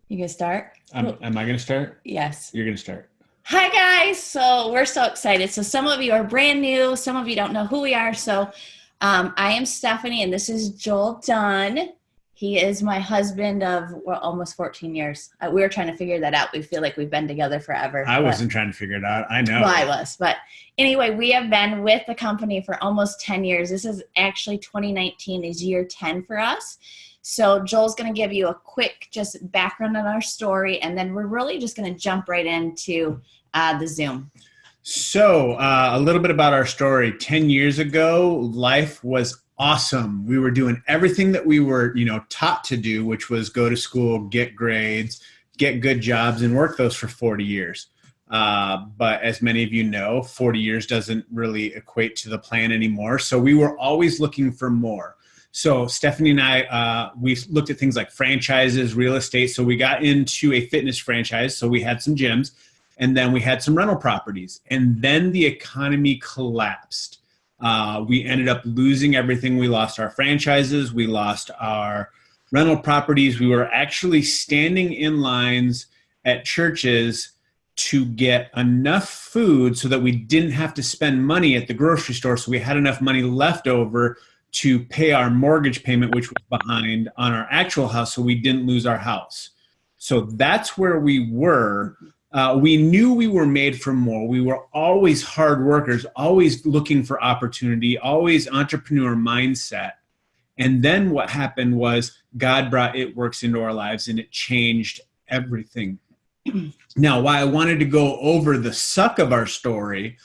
You can start? Am I going to start? Yes. You're going to start. Hi, guys. So we're so excited. So some of you are brand new. Some of you don't know who we are. So I am Stephanie, and this is Joel Dunn. He is my husband of almost 14 years. We were trying to figure that out. We feel like we've been together forever. I But wasn't trying to figure it out. I well, know. I was. But anyway, we have been with the company for almost 10 years. This is actually 2019 is year 10 for us. So Joel's going to give you a quick just background on our story, and then we're really just going to jump right into the Zoom. So, a little bit about our story. 10 years ago, life was awesome. We were doing everything that we were, taught to do, which was go to school, get grades, get good jobs, and work those for 40 years. But as many of you know, 40 years doesn't really equate to the plan anymore. So we were always looking for more. So Stephanie and I, we looked at things like franchises, real estate. So we got into a fitness franchise. So we had some gyms, and then we had some rental properties. And then the economy collapsed. We ended up losing everything. We lost our franchises. We lost our rental properties. We were actually standing in lines at churches to get enough food so that we didn't have to spend money at the grocery store. So we had enough money left over to pay our mortgage payment, which was behind on our actual house, so we didn't lose our house. So that's where we were. We knew we were made for more. We were always hard workers, always looking for opportunity, always entrepreneur mindset. And then what happened was God brought It Works into our lives, and it changed everything. Now, why I wanted to go over the suck of our story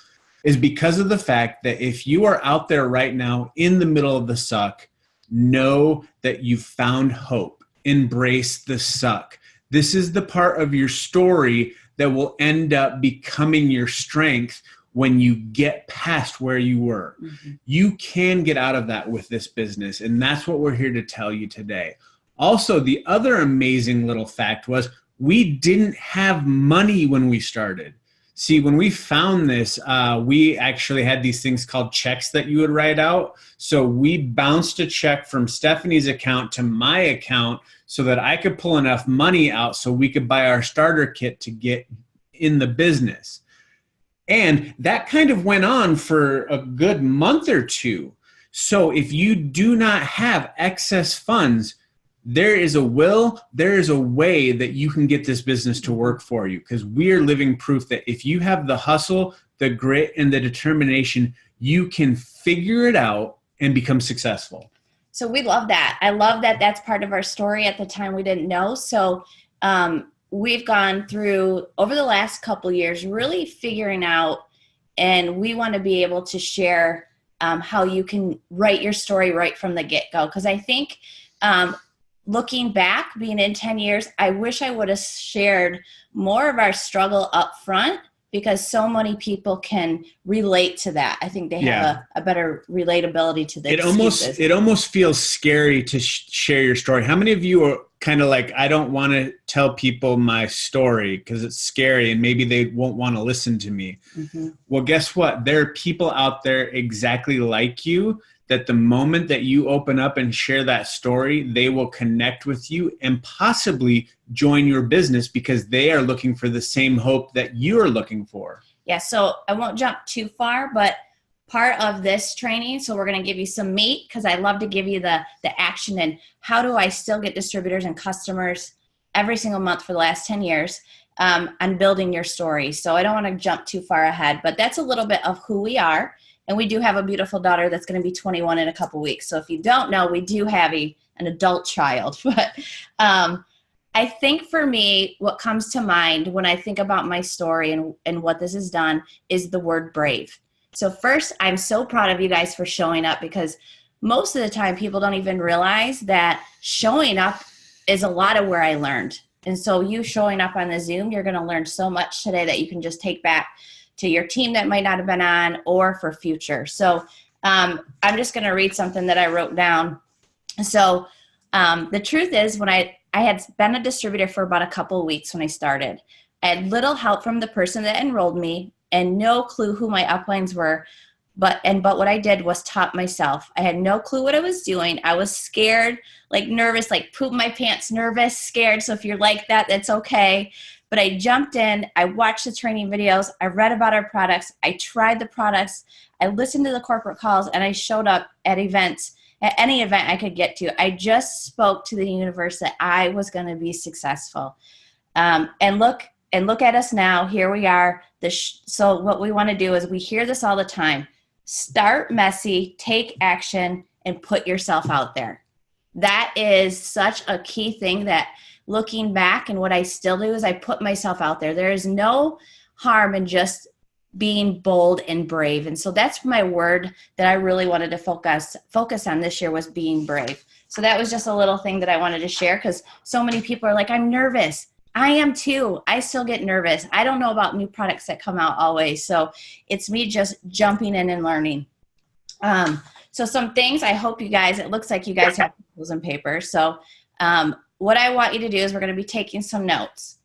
is because of the fact that if you are out there right now in the middle of the suck, know that you've found hope. Embrace the suck. This is the part of your story that will end up becoming your strength when you get past where you were. Mm-hmm. You can get out of that with this business, and that's what we're here to tell you today. Also, the other amazing little fact was we didn't have money when we started. See, when we found this, we actually had these things called checks that you would write out. So we bounced a check from Stephanie's account to my account so that I could pull enough money out so we could buy our starter kit to get in the business. And that kind of went on for a good month or two. So if you do not have excess funds, there is a will, there is a way that you can get this business to work for you, because we are living proof that if you have the hustle, the grit, and the determination, you can figure it out and become successful. So we love that. I love that that's part of our story. At the time, we didn't know. So we've gone through, over the last couple years, really figuring out, and we want to be able to share how you can write your story right from the get-go. Because I think looking back, being in 10 years, I wish I would have shared more of our struggle up front, because so many people can relate to that. I think they have a better relatability to the excuses. It almost feels scary to share your story. How many of you are kind of like, I don't want to tell people my story because it's scary and maybe they won't want to listen to me? Mm-hmm. Well, guess what? There are people out there exactly like you that the moment that you open up and share that story, they will connect with you and possibly join your business because they are looking for the same hope that you are looking for. Yeah, so I won't jump too far, but part of this training, so we're going to give you some meat, because I love to give you the action and how do I still get distributors and customers every single month for the last 10 years on building your story. So I don't want to jump too far ahead, but that's a little bit of who we are. And we do have a beautiful daughter that's going to be 21 in a couple weeks. So if you don't know, we do have an adult child. But I think for me, what comes to mind when I think about my story and what this has done is the word brave. So first, I'm so proud of you guys for showing up, because most of the time people don't even realize that showing up is a lot of where I learned. And so you showing up on the Zoom, you're going to learn so much today that you can just take back to your team that might not have been on, or for future. So I'm just going to read something that I wrote down. So the truth is, when I had been a distributor for about a couple of weeks when I started, I had little help from the person that enrolled me and no clue who my uplines were. But what I did was taught myself. I had no clue what I was doing. I was scared, like nervous, like poop my pants, nervous, scared. So if you're like that, that's okay. But I jumped in, I watched the training videos, I read about our products, I tried the products, I listened to the corporate calls, and I showed up at events, at any event I could get to. I just spoke to the universe that I was going to be successful. And look at us now. Here we are. So what we want to do is, we hear this all the time. Start messy, take action, and put yourself out there. That is such a key thing that, looking back, and what I still do is I put myself out there. There is no harm in just being bold and brave. And so that's my word that I really wanted to focus on this year, was being brave. So that was just a little thing that I wanted to share, because so many people are like, I'm nervous. I am too. I still get nervous. I don't know about new products that come out always. So it's me just jumping in and learning. So some things, I hope you guys, it looks like you guys have pencils and paper. So what I want you to do is, we're going to be taking some notes.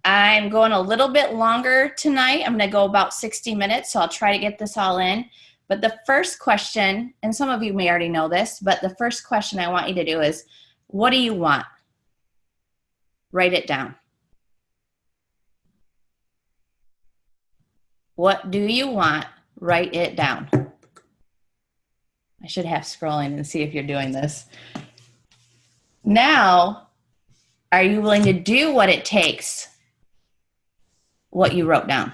I'm going a little bit longer tonight. I'm going to go about 60 minutes. So I'll try to get this all in. But the first question, and some of you may already know this, but the first question I want you to do is, what do you want? Write it down. What do you want? Write it down. I should have scrolling and see if you're doing this. Now, are you willing to do what it takes, what you wrote down?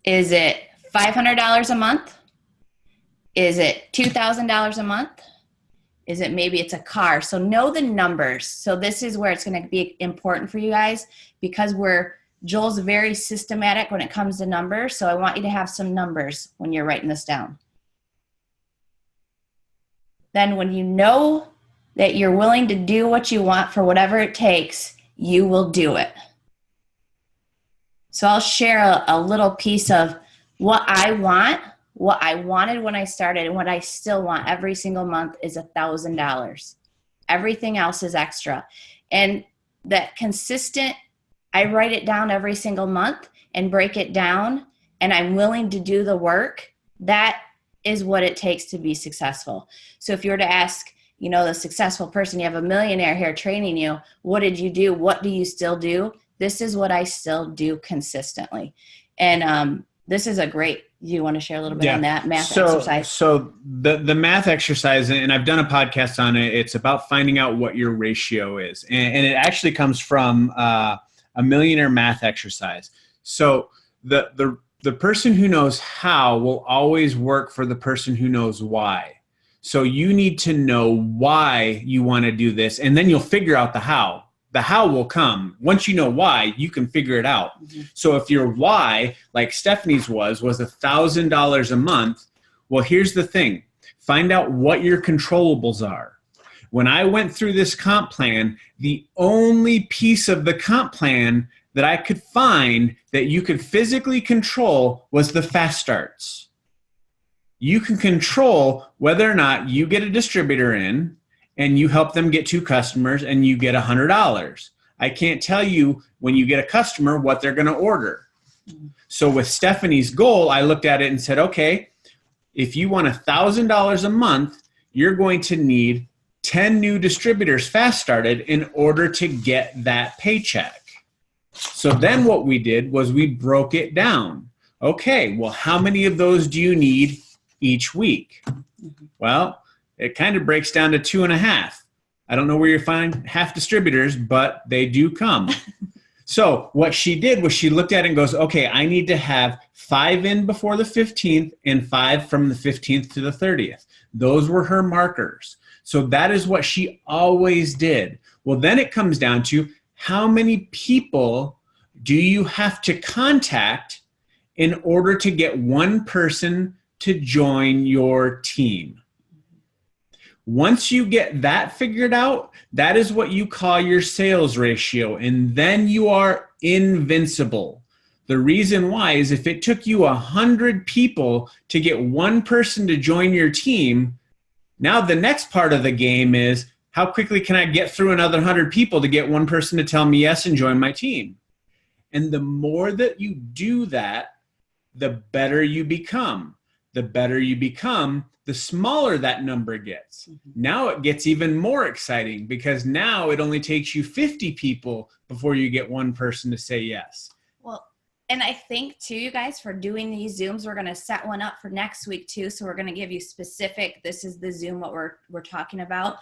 Is it $500 a month? Is it $2,000 a month? Is it, maybe it's a car? So know the numbers. So this is where it's going to be important for you guys, because Joel's very systematic when it comes to numbers. So I want you to have some numbers when you're writing this down. Then when you know that you're willing to do what you want for whatever it takes, you will do it. So I'll share a little piece of what I want. What I wanted when I started, and what I still want every single month, is $1,000. Everything else is extra. And that consistent, I write it down every single month and break it down, and I'm willing to do the work. That is what it takes to be successful. So if you were to ask, the successful person, you have a millionaire here training you, what did you do? What do you still do? This is what I still do consistently. And this is a great, you want to share a little bit on that math exercise? So the math exercise, and I've done a podcast on it, it's about finding out what your ratio is. And it actually comes from a millionaire math exercise. So the person who knows how will always work for the person who knows why. So you need to know why you want to do this, and then you'll figure out the how. The how will come. Once you know why, you can figure it out. Mm-hmm. So if your why, like Stephanie's was $1,000 a month, well, here's the thing. Find out what your controllables are. When I went through this comp plan, the only piece of the comp plan that I could find that you could physically control was the fast starts. You can control whether or not you get a distributor in and you help them get 2 customers and you get $100. I can't tell you when you get a customer what they're going to order. So with Stephanie's goal, I looked at it and said, okay, if you want $1,000 a month, you're going to need 10 new distributors fast started in order to get that paycheck. So then what we did was we broke it down. Okay, well, how many of those do you need each week? Well, it kind of breaks down to 2.5. I don't know where you find half distributors, but they do come. So what she did was she looked at it and goes, okay, I need to have 5 in before the 15th and 5 from the 15th to the 30th. Those were her markers. So that is what she always did. Well, then it comes down to how many people do you have to contact in order to get one person to join your team? Once you get that figured out, that is what you call your sales ratio, and then you are invincible. The reason why is if it took you 100 people to get one person to join your team, now the next part of the game is how quickly can I get through another 100 people to get one person to tell me yes and join my team? And the more that you do that, the better you become. The better you become, the smaller that number gets. Now it gets even more exciting because now it only takes you 50 people before you get one person to say yes. Well, and I think too, you guys, for doing these Zooms, we're going to set one up for next week too. So we're going to give you specific, this is the Zoom, what we're talking about.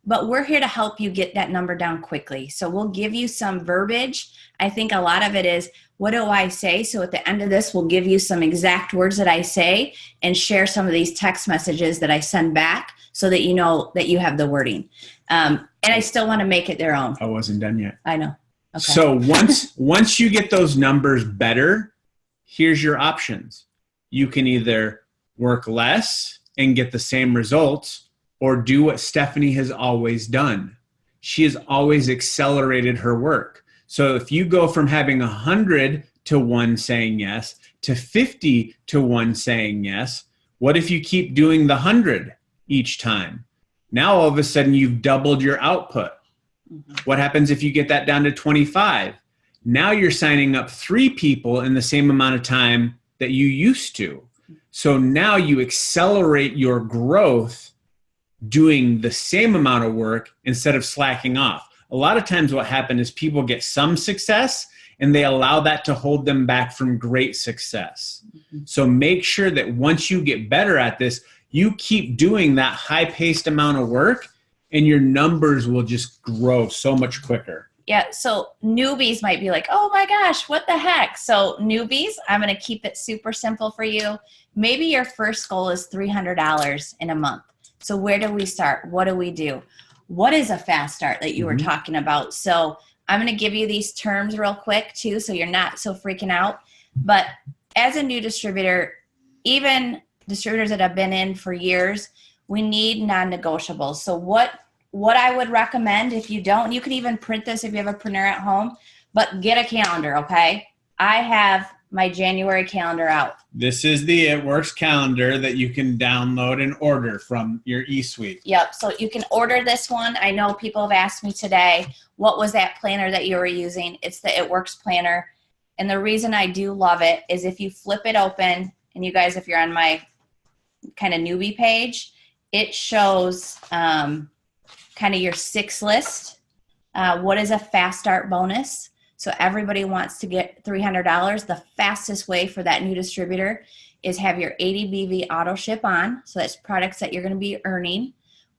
But we're here to help you get that number down quickly. So we'll give you some verbiage. I think a lot of it is, what do I say? So at the end of this, we'll give you some exact words that I say and share some of these text messages that I send back so that you know that you have the wording. And I still want to make it their own. I wasn't done yet. I know. Okay. So once you get those numbers better, here's your options. You can either work less and get the same results, or do what Stefani has always done. She has always accelerated her work. So if you go from having 100 to 1 saying yes to 50 to 1 saying yes, what if you keep doing the 100 each time? Now all of a sudden you've doubled your output. What happens if you get that down to 25? Now you're signing up 3 people in the same amount of time that you used to. So now you accelerate your growth doing the same amount of work instead of slacking off. A lot of times what happens is people get some success and they allow that to hold them back from great success. So make sure that once you get better at this, you keep doing that high-paced amount of work and your numbers will just grow so much quicker. Yeah, so newbies might be like, oh my gosh, what the heck? So newbies, I'm going to keep it super simple for you. Maybe your first goal is $300 in a month. So where do we start? What do we do? What is a fast start that you were talking about? So I'm going to give you these terms real quick too, so you're not so freaking out. But as a new distributor, even distributors that have been in for years, we need non-negotiables. So what I would recommend, if you don't, you can even print this if you have a printer at home, but get a calendar, okay? I have my January calendar out. This is the It Works calendar that you can download and order from your eSuite. Yep, so you can order this one. I know people have asked me today, what was that planner that you were using? It's the It Works planner. And the reason I do love it is if you flip it open, and you guys, if you're on my kind of newbie page, it shows kind of your 6 list. What is a fast start bonus? So everybody wants to get $300. The fastest way for that new distributor is have your 80 BV auto ship on. So that's products that you're going to be earning,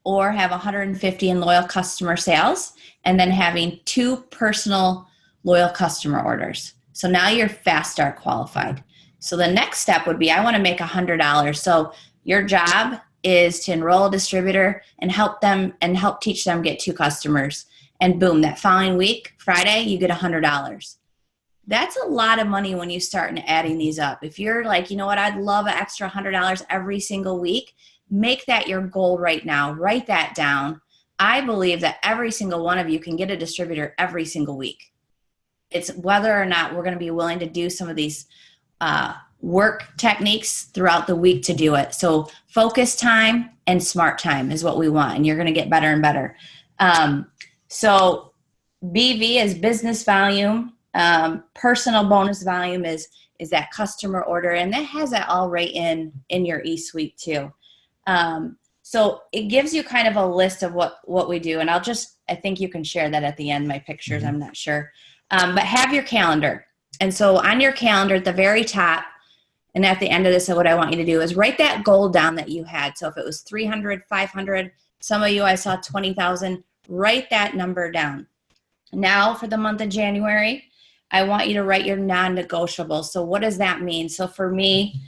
or have 150 in loyal customer sales, and then having 2 personal loyal customer orders. So now you're fast start qualified. So the next step would be, I want to make $100. So your job is to enroll a distributor and help teach them get 2 customers. And boom, that following week, Friday, you get $100. That's a lot of money when you start adding these up. If you're like, you know what, I'd love an extra $100 every single week, make that your goal right now. Write that down. I believe that every single one of you can get a distributor every single week. It's whether or not we're going to be willing to do some of these work techniques throughout the week to do it. So focus time and smart time is what we want, and you're going to get better and better. So BV is business volume. Personal bonus volume is that customer order, and that has that all right in your eSuite too. So it gives you kind of a list of what we do, and I think you can share that at the end, my pictures, I'm not sure. But have your calendar. And so on your calendar at the very top, and at the end of this, what I want you to do is write that goal down that you had. So if it was 300, 500, some of you, I saw 20,000, write that number down. Now for the month of January, I want you to write your non-negotiables. So what does that mean? So for me,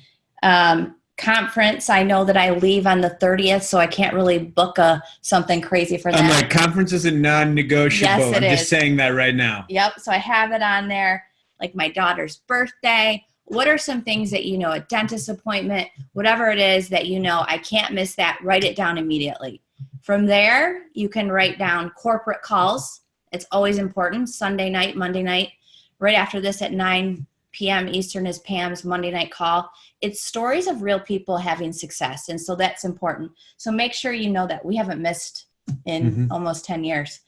conference, I know that I leave on the 30th, so I can't really book something crazy for that. I'm like, conference is a non-negotiable. Yes, I'm just saying that right now. Yep, so I have it on there, like my daughter's birthday. What are some things that a dentist appointment, whatever it is that I can't miss that, write it down immediately. From there, you can write down corporate calls. It's always important. Sunday night, Monday night. Right after this at 9 p.m. Eastern is Pam's Monday night call. It's stories of real people having success. And so that's important. So make sure you know that we haven't missed in almost 10 years.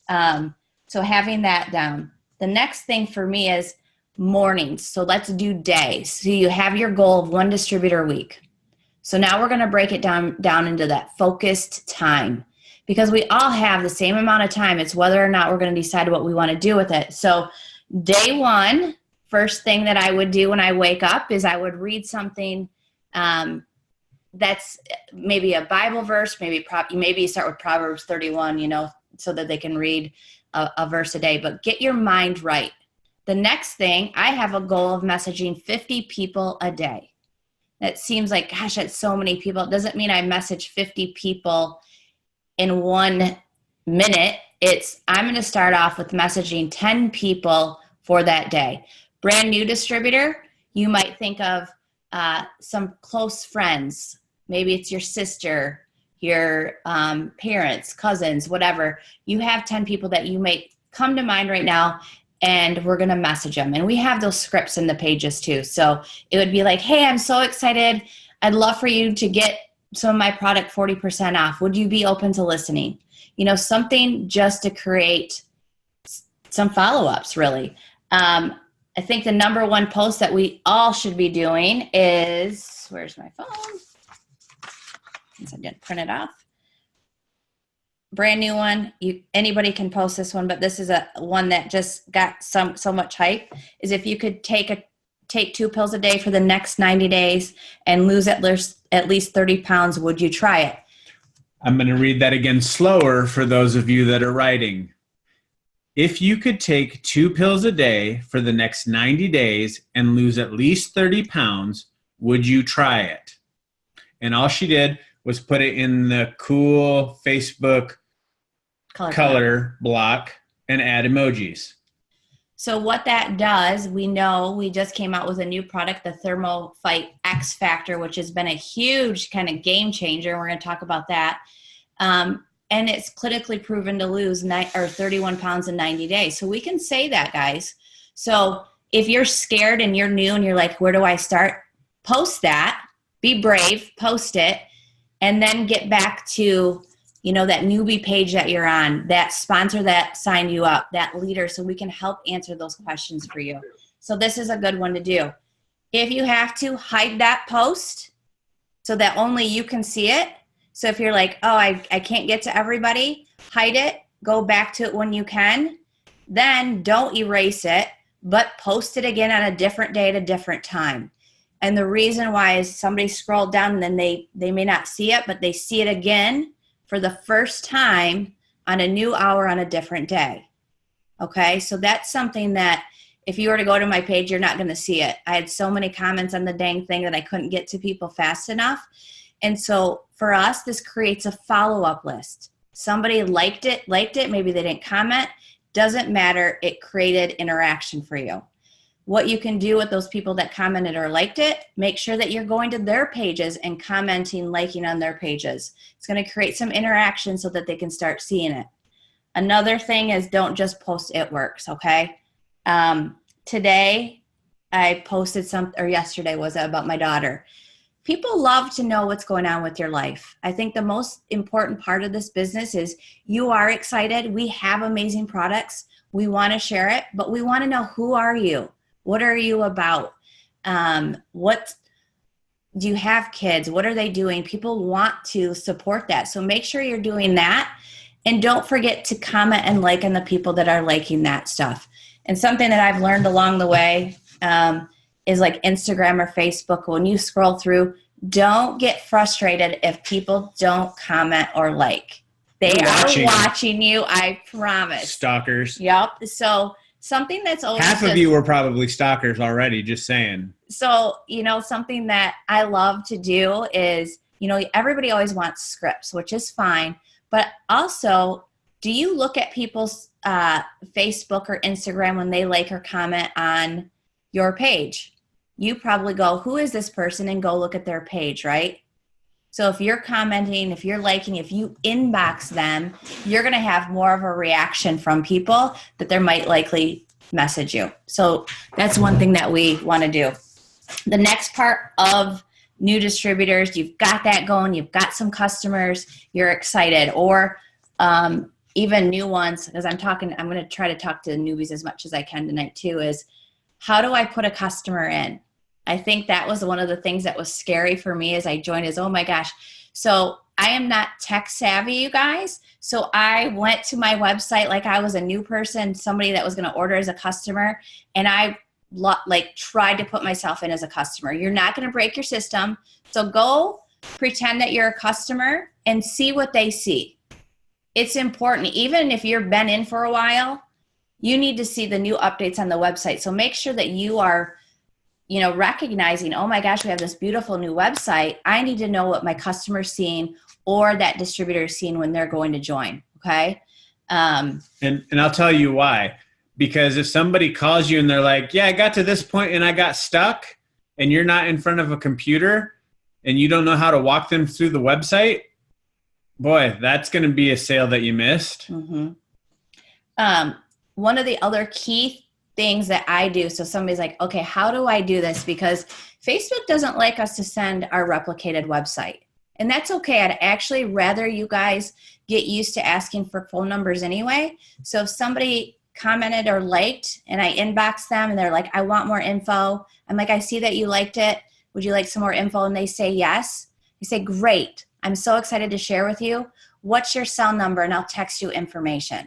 So having that down. The next thing for me is mornings. So let's do days. So you have your goal of 1 distributor a week. So now we're going to break it down into that focused time, because we all have the same amount of time. It's whether or not we're going to decide what we want to do with it. So day one, first thing that I would do when I wake up is I would read something that's maybe a Bible verse, maybe you start with Proverbs 31, so that they can read a verse a day, but get your mind right. The next thing, I have a goal of messaging 50 people a day. That seems like, gosh, that's so many people. It doesn't mean I message 50 people in 1 minute. I'm going to start off with messaging 10 people for that day. Brand new distributor, you might think of some close friends. Maybe it's your sister, your parents, cousins, whatever. You have 10 people that you may come to mind right now, and we're going to message them. And we have those scripts in the pages too. So it would be like, hey, I'm so excited. I'd love for you to get some of my product 40% off. Would you be open to listening? Something just to create some follow-ups, really. I think the number one post that we all should be doing is, where's my phone? Since I didn't print it off. Brand new one. Anybody can post this one, but this is one that just got so much hype. Is if you could take 2 pills a day for the next 90 days and lose at least 30 pounds, would you try it? I'm going to read that again slower for those of you that are writing. If you could take 2 pills a day for the next 90 days and lose at least 30 pounds, would you try it? And all she did was put it in the cool Facebook color block and add emojis. So what that does, we just came out with a new product, the ThermoFight X Factor, which has been a huge kind of game changer. We're going to talk about that. And it's clinically proven to lose 31 pounds in 90 days. So we can say that, guys. So if you're scared and you're new and you're like, where do I start? Post that. Be brave. Post it. And then get back to that newbie page that you're on, that sponsor that signed you up, that leader, so we can help answer those questions for you. So this is a good one to do. If you have to, hide that post so that only you can see it. So if you're like, oh, I can't get to everybody, hide it, go back to it when you can. Then don't erase it, but post it again on a different day at a different time. And the reason why is somebody scrolled down and then they may not see it, but they see it again for the first time on a new hour on a different day. Okay, so that's something that if you were to go to my page, you're not going to see it. I had so many comments on the dang thing that I couldn't get to people fast enough. And so for us, this creates a follow-up list. Somebody liked it, maybe they didn't comment. Doesn't matter, it created interaction for you. What you can do with those people that commented or liked it, make sure that you're going to their pages and commenting, liking on their pages. It's going to create some interaction so that they can start seeing it. Another thing is don't just post it works, okay? Today I posted yesterday was about my daughter. People love to know what's going on with your life. I think the most important part of this business is you are excited. We have amazing products. We want to share it, but we want to know, who are you? What are you about? What do you have kids? What are they doing? People want to support that. So make sure you're doing that. And don't forget to comment and like on the people that are liking that stuff. And something that I've learned along the way is like Instagram or Facebook. When you scroll through, don't get frustrated if people don't comment or like. They are watching you, I promise. Stalkers. Yep. So something that's always half of you were probably stalkers already, just saying. So, something that I love to do is, everybody always wants scripts, which is fine. But also, do you look at people's Facebook or Instagram when they like or comment on your page? You probably go, who is this person? And go look at their page, right? So if you're commenting, if you're liking, if you inbox them, you're going to have more of a reaction from people that they might likely message you. So that's one thing that we want to do. The next part of new distributors, you've got that going, you've got some customers, you're excited, or even new ones, because I'm going to try to talk to the newbies as much as I can tonight too, is how do I put a customer in? I think that was one of the things that was scary for me as I joined is, oh my gosh. So I am not tech savvy, you guys. So I went to my website like I was a new person, somebody that was going to order as a customer. And I tried to put myself in as a customer. You're not going to break your system. So go pretend that you're a customer and see what they see. It's important. Even if you've been in for a while, you need to see the new updates on the website. So make sure that you are, recognizing, oh my gosh, we have this beautiful new website. I need to know what my customer's seeing or that distributor is seeing when they're going to join. Okay. And I'll tell you why. Because if somebody calls you and they're like, yeah, I got to this point and I got stuck, and you're not in front of a computer and you don't know how to walk them through the website, boy, that's going to be a sale that you missed. Mm-hmm. One of the other key things that I do, so somebody's like, okay, how do I do this? Because Facebook doesn't like us to send our replicated website. And that's okay. I'd actually rather you guys get used to asking for phone numbers anyway. So if somebody commented or liked and I inbox them and they're like, I want more info. I'm like, I see that you liked it. Would you like some more info? And they say yes. I say, great. I'm so excited to share with you. What's your cell number? And I'll text you information.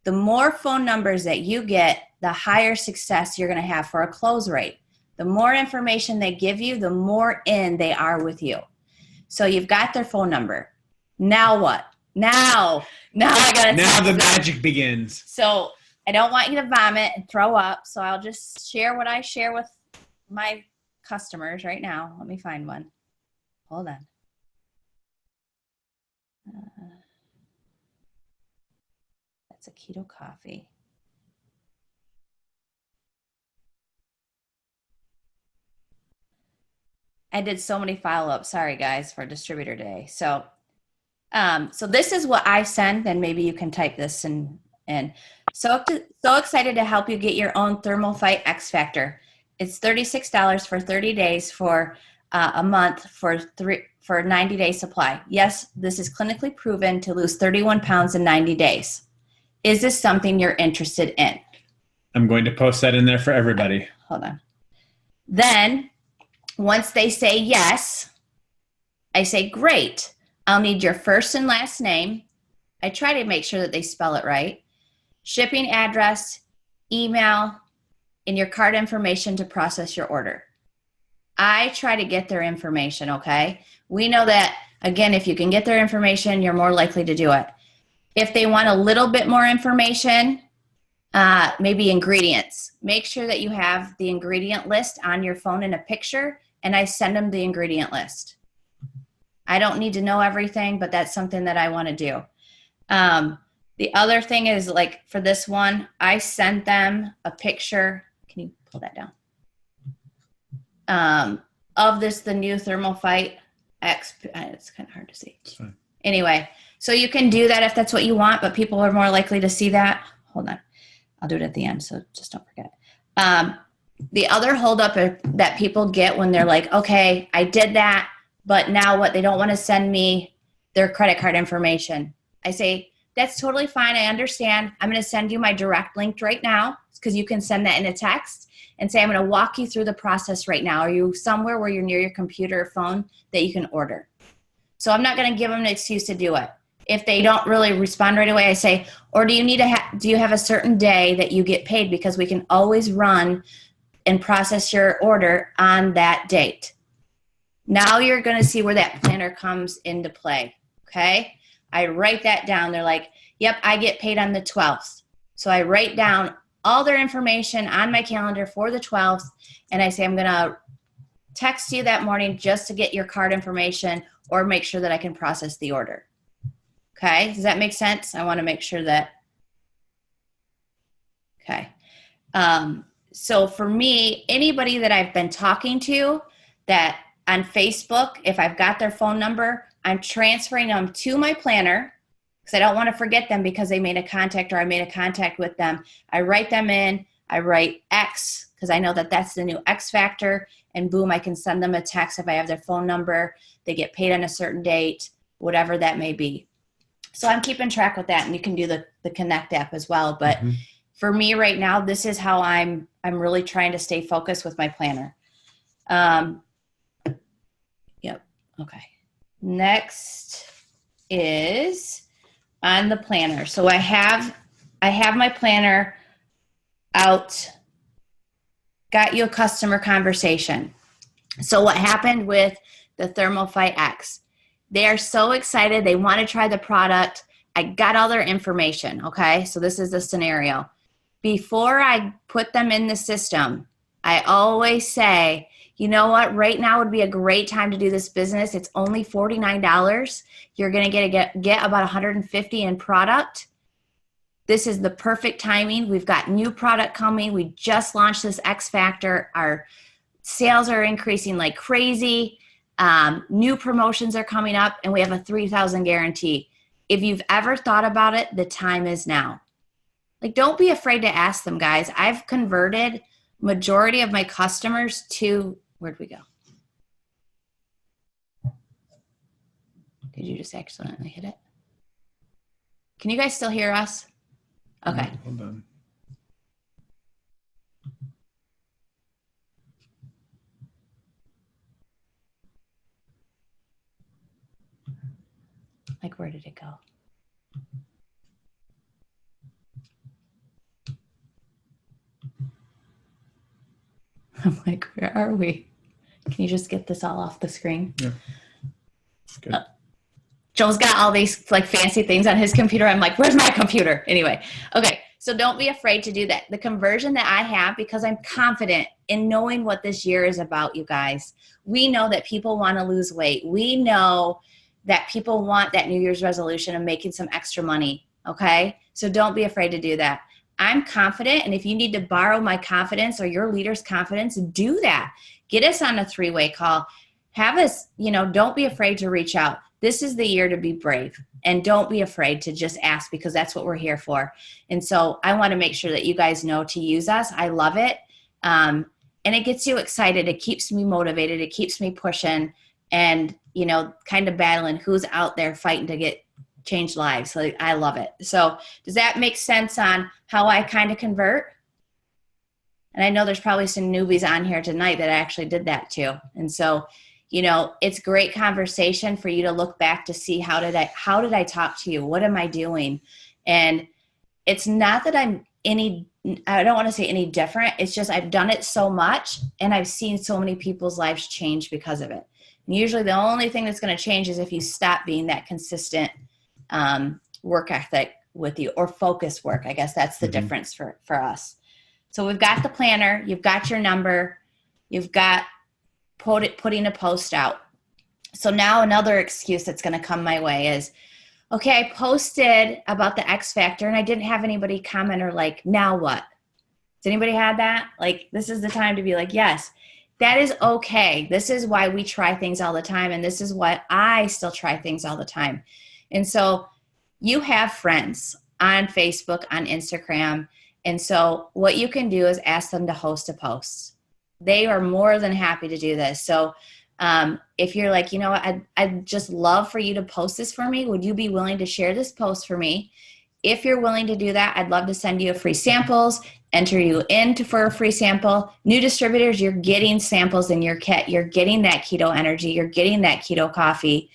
The more phone numbers that you get, the higher success you're going to have for a close rate. The more information they give you, the more in they are with you. So you've got their phone number. Now what? Now I got to Now the magic begins. So I don't want you to vomit and throw up. So I'll just share what I share with my customers right now. Let me find one. Hold on. That's a Keto Coffee. I did so many follow-ups. Sorry, guys, for Distributor Day. So this is what I send, and maybe you can type this in. So excited to help you get your own Thermal Fight X Factor. It's $36 for 30 days for a month for 90-day supply. Yes, this is clinically proven to lose 31 pounds in 90 days. Is this something you're interested in? I'm going to post that in there for everybody. Hold on. Then once they say yes, I say, great. I'll need your first and last name. I try to make sure that they spell it right. Shipping address, email, and your card information to process your order. I try to get their information, okay? We know that, again, if you can get their information, you're more likely to do it. If they want a little bit more information, maybe ingredients. Make sure that you have the ingredient list on your phone in a picture, and I send them the ingredient list. I don't need to know everything, but that's something that I want to do. The other thing is, like for this one, I sent them a picture. Can you pull that down? Of the new Thermal Fight X. It's kind of hard to see. It's fine. Anyway, so you can do that if that's what you want, but people are more likely to see that. Hold on. I'll do it at the end, so just don't forget. The other holdup that people get when they're like, okay, I did that, but now what? They don't want to send me their credit card information. I say, that's totally fine. I understand. I'm going to send you my direct link right now because you can send that in a text and say, I'm going to walk you through the process right now. Are you somewhere where you're near your computer or phone that you can order? So I'm not going to give them an excuse to do it. If they don't really respond right away, I say, or do you need do you have a certain day that you get paid? Because we can always run and process your order on that date. Now you're going to see where that planner comes into play. Okay. I write that down. They're like, yep, I get paid on the 12th. So I write down all their information on my calendar for the 12th. And I say, I'm going to text you that morning just to get your card information or make sure that I can process the order. Okay. Does that make sense? I want to make sure that. Okay. So for me, anybody that I've been talking to that on Facebook, if I've got their phone number, I'm transferring them to my planner because I don't want to forget them because they made a contact or I made a contact with them. I write them in. I write X because I know that that's the new X factor. And boom, I can send them a text if I have their phone number. They get paid on a certain date, whatever that may be. So I'm keeping track with that. And you can do the Connect app as well. But for me right now, this is how I'm really trying to stay focused with my planner. Yep. Okay. Next is on the planner. So I have my planner out, got you a customer conversation. So what happened with the ThermoFight X? They are so excited. They want to try the product. I got all their information. Okay. So this is the scenario. Before I put them in the system, I always say, you know what, right now would be a great time to do this business. It's only $49. You're going to get about $150 in product. This is the perfect timing. We've got new product coming. We just launched this X Factor. Our sales are increasing like crazy. New promotions are coming up, and we have a 3,000 guarantee. If you've ever thought about it, the time is now. Like, don't be afraid to ask them, guys. I've converted majority of my customers to, where'd we go? Did you just accidentally hit it? Can you guys still hear us? Okay. Hold on. Like, where did it go? I'm like, where are we? Can you just get this all off the screen? Yeah. Good. Joel's got all these like fancy things on his computer. I'm like, where's my computer? Anyway, okay. So don't be afraid to do that. The conversion that I have, because I'm confident in knowing what this year is about, you guys. We know that people want to lose weight. We know that people want that New Year's resolution of making some extra money. Okay. So don't be afraid to do that. I'm confident, and if you need to borrow my confidence or your leader's confidence, do that. Get us on a 3-way call. Have us, don't be afraid to reach out. This is the year to be brave, and don't be afraid to just ask, because that's what we're here for. And so I want to make sure that you guys know to use us. I love it. And it gets you excited. It keeps me motivated. It keeps me pushing and, kind of battling who's out there fighting to get change lives. So I love it. So does that make sense on how I kind of convert? And I know there's probably some newbies on here tonight that actually did that too. And so, it's great conversation for you to look back to see how did I talk to you? What am I doing? And it's not that I don't want to say any different. It's just I've done it so much, and I've seen so many people's lives change because of it. And usually the only thing that's going to change is if you stop being that consistent work ethic with you, or focus work. I guess that's the difference for us. So we've got the planner, you've got your number, you've got putting a post out. So now another excuse that's going to come my way is, okay, I posted about the X Factor and I didn't have anybody comment or like, now what? Does anybody have that? Like, this is the time to be like, yes, that is okay. This is why we try things all the time. And this is why I still try things all the time. And so you have friends on Facebook, on Instagram. And so what you can do is ask them to host a post. They are more than happy to do this. So if you're like, what, I'd just love for you to post this for me. Would you be willing to share this post for me? If you're willing to do that, I'd love to send you free samples, enter you for a free sample. New distributors, you're getting samples in your kit. You're getting that keto energy. You're getting that keto coffee.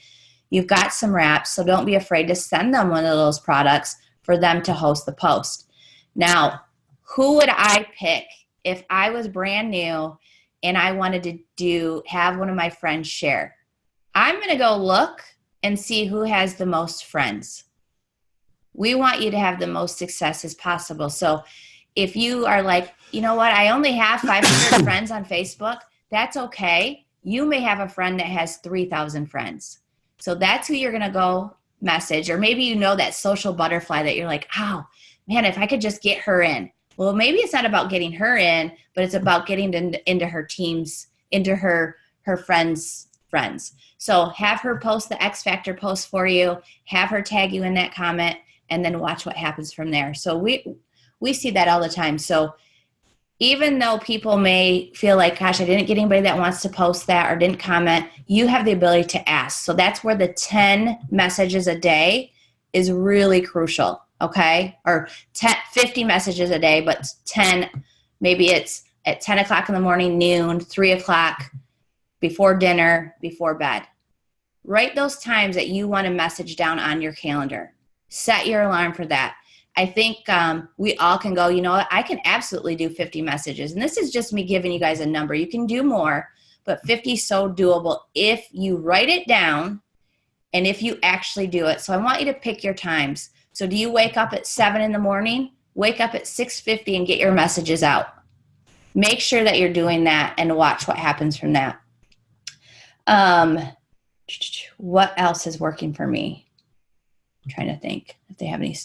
You've got some wraps, so don't be afraid to send them one of those products for them to host the post. Now, who would I pick if I was brand new and I wanted to have one of my friends share? I'm going to go look and see who has the most friends. We want you to have the most success as possible. So if you are like, I only have 500 friends on Facebook, that's okay. You may have a friend that has 3,000 friends. So that's who you're going to go message. Or maybe that social butterfly that you're like, oh, man, if I could just get her in. Well, maybe it's not about getting her in, but it's about getting into her teams, into her friends' friends. So have her post the X Factor post for you, have her tag you in that comment, and then watch what happens from there. So we see that all the time. So even though people may feel like, gosh, I didn't get anybody that wants to post that or didn't comment, you have the ability to ask. So that's where the 10 messages a day is really crucial. okay? Or 50 messages a day, but 10, maybe it's at 10 o'clock in the morning, noon, 3 o'clock, before dinner, before bed. Write those times that you want to message down on your calendar. Set your alarm for that. I think we all can go, you know what, I can absolutely do 50 messages. And this is just me giving you guys a number. You can do more, but 50 is so doable if you write it down and if you actually do it. So I want you to pick your times. So do you wake up at 7 in the morning? Wake up at 6:50 and get your messages out. Make sure that you're doing that and watch what happens from that. What else is working for me? I'm trying to think if they have any.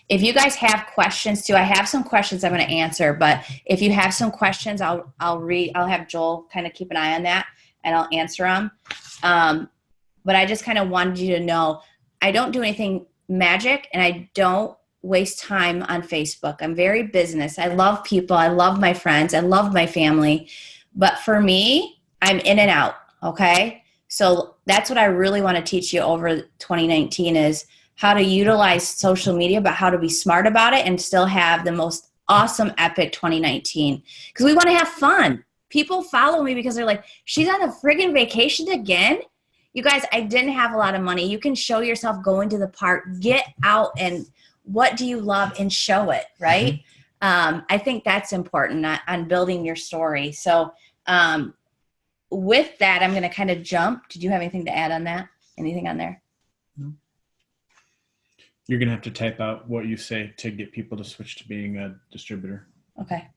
If you guys have questions too, I have some questions I'm going to answer, but if you have some questions, I'll have Joel kind of keep an eye on that and I'll answer them. But I just kind of wanted you to know, I don't do anything magic and I don't waste time on Facebook. I'm very business. I love people. I love my friends. I love my family. But for me, I'm in and out. Okay. So that's what I really want to teach you over 2019 is how to utilize social media, but how to be smart about it and still have the most awesome, epic 2019. Because we want to have fun. People follow me because they're like, she's on a friggin' vacation again? You guys, I didn't have a lot of money. You can show yourself going to the park, get out and what do you love and show it, right? Mm-hmm. I think that's important on building your story. So with that, I'm going to kind of jump. Did you have anything to add on that? Anything on there? No. You're going to have to type out what you say to get people to switch to being a distributor. Okay.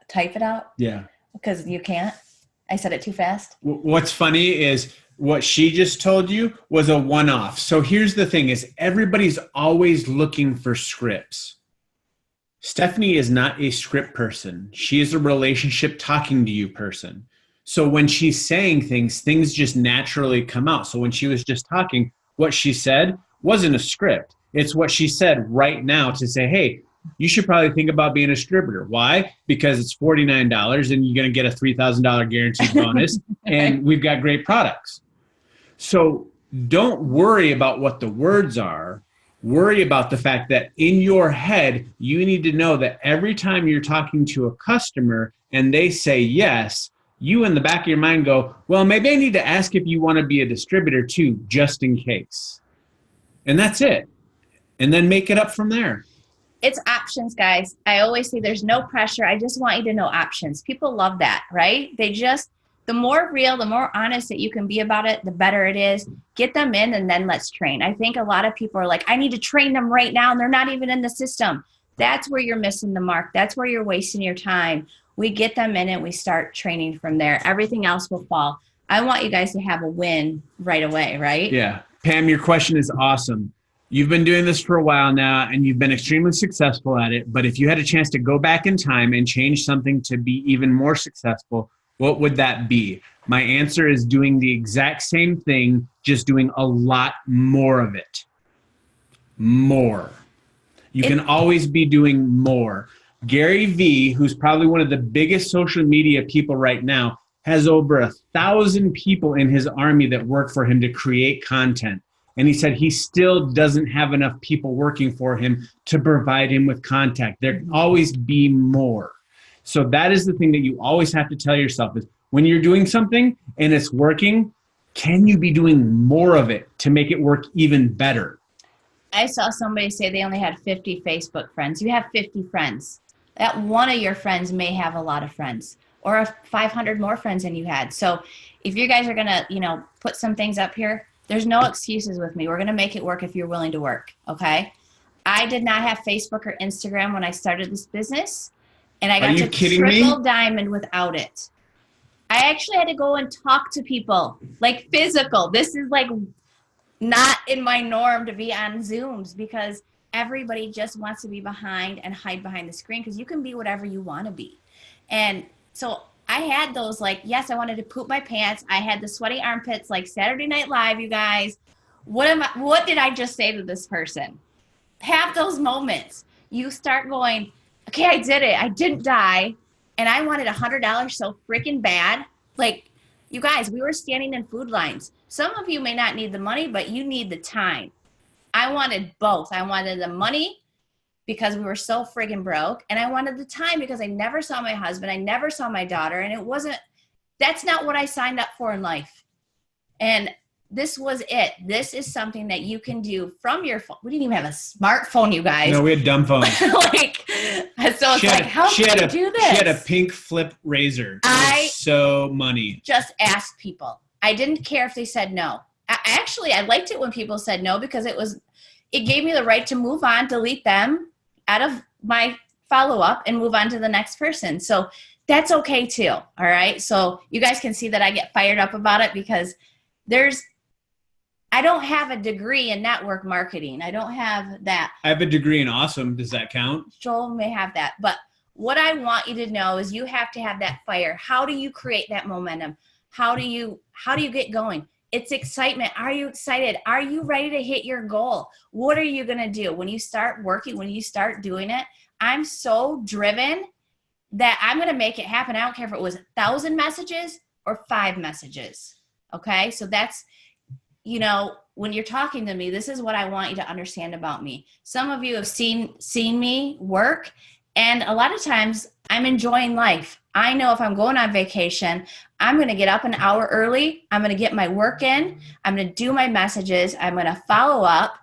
Type it out? Yeah. Because you can't? I said it too fast? What's funny is what she just told you was a one-off. So here's the thing is everybody's always looking for scripts. Stephanie is not a script person. She is a relationship talking to you person. So when she's saying things just naturally come out. So when she was just talking, what she said wasn't a script. It's what she said right now to say, hey, you should probably think about being a distributor. Why? Because it's $49 and you're going to get a $3,000 guaranteed bonus and we've got great products. So don't worry about what the words are. Worry about the fact that in your head, you need to know that every time you're talking to a customer and they say yes, you in the back of your mind go, well, maybe I need to ask if you want to be a distributor too, just in case. And that's it. And then make it up from there. It's options, guys. I always say there's no pressure. I just want you to know options. People love that, right? The more real, the more honest that you can be about it, the better it is. Get them in and then let's train. I think a lot of people are like, I need to train them right now and they're not even in the system. That's where you're missing the mark. That's where you're wasting your time. We get them in and we start training from there. Everything else will fall. I want you guys to have a win right away, right? Yeah. Pam, your question is awesome. You've been doing this for a while now and you've been extremely successful at it. But if you had a chance to go back in time and change something to be even more successful, what would that be? My answer is doing the exact same thing, just doing a lot more of it. More. You can always be doing more. Gary Vee, who's probably one of the biggest social media people right now, has over 1,000 people in his army that work for him to create content. And he said he still doesn't have enough people working for him to provide him with contact. There can always be more. So that is the thing that you always have to tell yourself is when you're doing something and it's working, can you be doing more of it to make it work even better? I saw somebody say they only had 50 Facebook friends. You have 50 friends. That one of your friends may have a lot of friends or 500 more friends than you had. So if you guys are going to, put some things up here, there's no excuses with me. We're going to make it work if you're willing to work, okay? I did not have Facebook or Instagram when I started this business, and I got to triple diamond without it. I actually had to go and talk to people, like physical. This is like not in my norm to be on Zooms because everybody just wants to be behind and hide behind the screen because you can be whatever you want to be. And so I had those yes, I wanted to poop my pants. I had the sweaty armpits like Saturday Night Live, you guys. What did I just say to this person? Have those moments. You start going, okay, I did it. I didn't die. And I wanted $100 so freaking bad. Like, you guys, we were standing in food lines. Some of you may not need the money, but you need the time. I wanted both. I wanted the money because we were so friggin' broke. And I wanted the time because I never saw my husband. I never saw my daughter. And that's not what I signed up for in life. And this was it. This is something that you can do from your phone. We didn't even have a smartphone, you guys. No, we had dumb phones. So it's like, how can you do this? She had a pink flip razor. So money. Just asked people. I didn't care if they said no. I liked it when people said no, because it gave me the right to move on, delete them out of my follow-up and move on to the next person. So that's okay too. All right. So you guys can see that I get fired up about it, because I don't have a degree in network marketing. I don't have that. I have a degree in awesome. Does that count? Joel may have that. But what I want you to know is you have to have that fire. How do you create that momentum? How do you get going? It's excitement. Are you excited? Are you ready to hit your goal? What are you going to do when you start working, when you start doing it? I'm so driven that I'm going to make it happen. I don't care if it was 1,000 messages or 5 messages. Okay. So that's, when you're talking to me, this is what I want you to understand about me. Some of you have seen me work, and a lot of times I'm enjoying life. I know if I'm going on vacation, I'm going to get up an hour early. I'm going to get my work in. I'm going to do my messages. I'm going to follow up.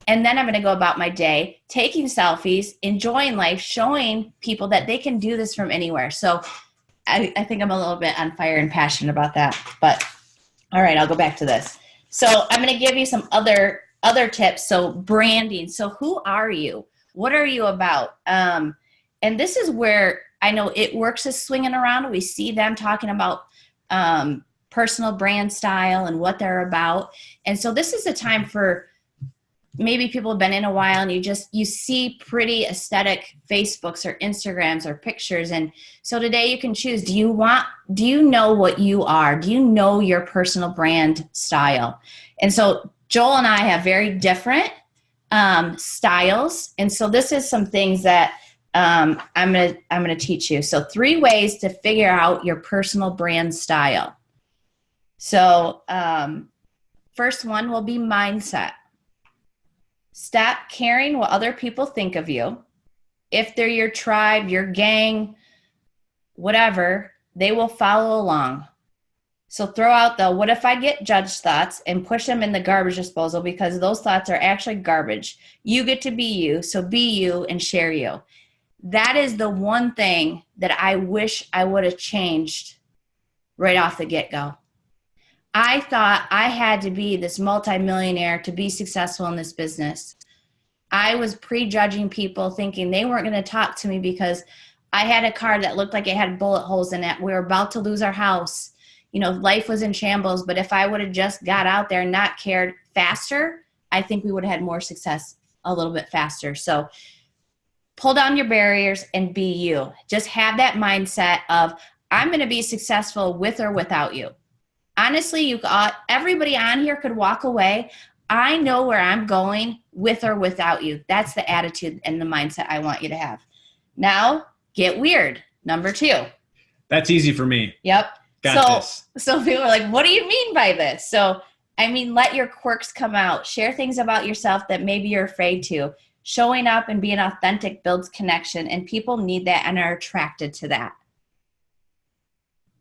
And then I'm going to go about my day, taking selfies, enjoying life, showing people that they can do this from anywhere. So I think I'm a little bit on fire and passionate about that. But all right, I'll go back to this. So I'm going to give you some other tips. So branding. So who are you? What are you about? And this is where I know It Works is swinging around. We see them talking about personal brand style and what they're about. And so this is a time for maybe people have been in a while and you see pretty aesthetic Facebooks or Instagrams or pictures. And so today you can choose, do you know what you are? Do you know your personal brand style? And so Joel and I have very different styles. And so this is some things that I'm going to teach you. So 3 ways to figure out your personal brand style. So first one will be mindset. Stop caring what other people think of you. If they're your tribe, your gang, whatever, they will follow along. So throw out the what if I get judged thoughts and push them in the garbage disposal, because those thoughts are actually garbage. You get to be you, so be you and share you. That is the one thing that I wish I would have changed right off the get-go. I thought I had to be this multimillionaire to be successful in this business. I was prejudging people, thinking they weren't going to talk to me because I had a car that looked like it had bullet holes in it. We were about to lose our house. Life was in shambles. But if I would have just got out there and not cared faster, I think we would have had more success a little bit faster. So pull down your barriers and be you. Just have that mindset of, I'm going to be successful with or without you. Honestly, everybody on here could walk away. I know where I'm going with or without you. That's the attitude and the mindset I want you to have. Now, get weird. Number 2. That's easy for me. Yep. Got this. So people are like, what do you mean by this? So, let your quirks come out. Share things about yourself that maybe you're afraid to. Showing up and being authentic builds connection, and people need that and are attracted to that.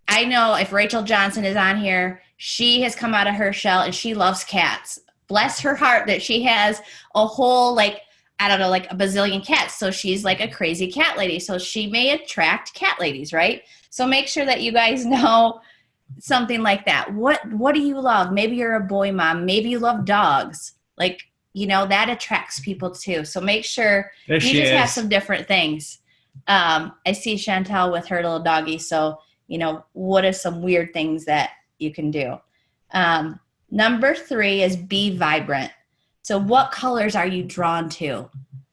I know if Rachel Johnson is on here, she has come out of her shell and she loves cats. Bless her heart that she has a whole, a bazillion cats. So she's like a crazy cat lady. So she may attract cat ladies, right? So make sure that you guys know something like that. What do you love? Maybe you're a boy mom. Maybe you love dogs. That attracts people too. So make sure you just have some different things. I see Chantel with her little doggy. So what are some weird things that you can do? Number 3 is be vibrant. So what colors are you drawn to?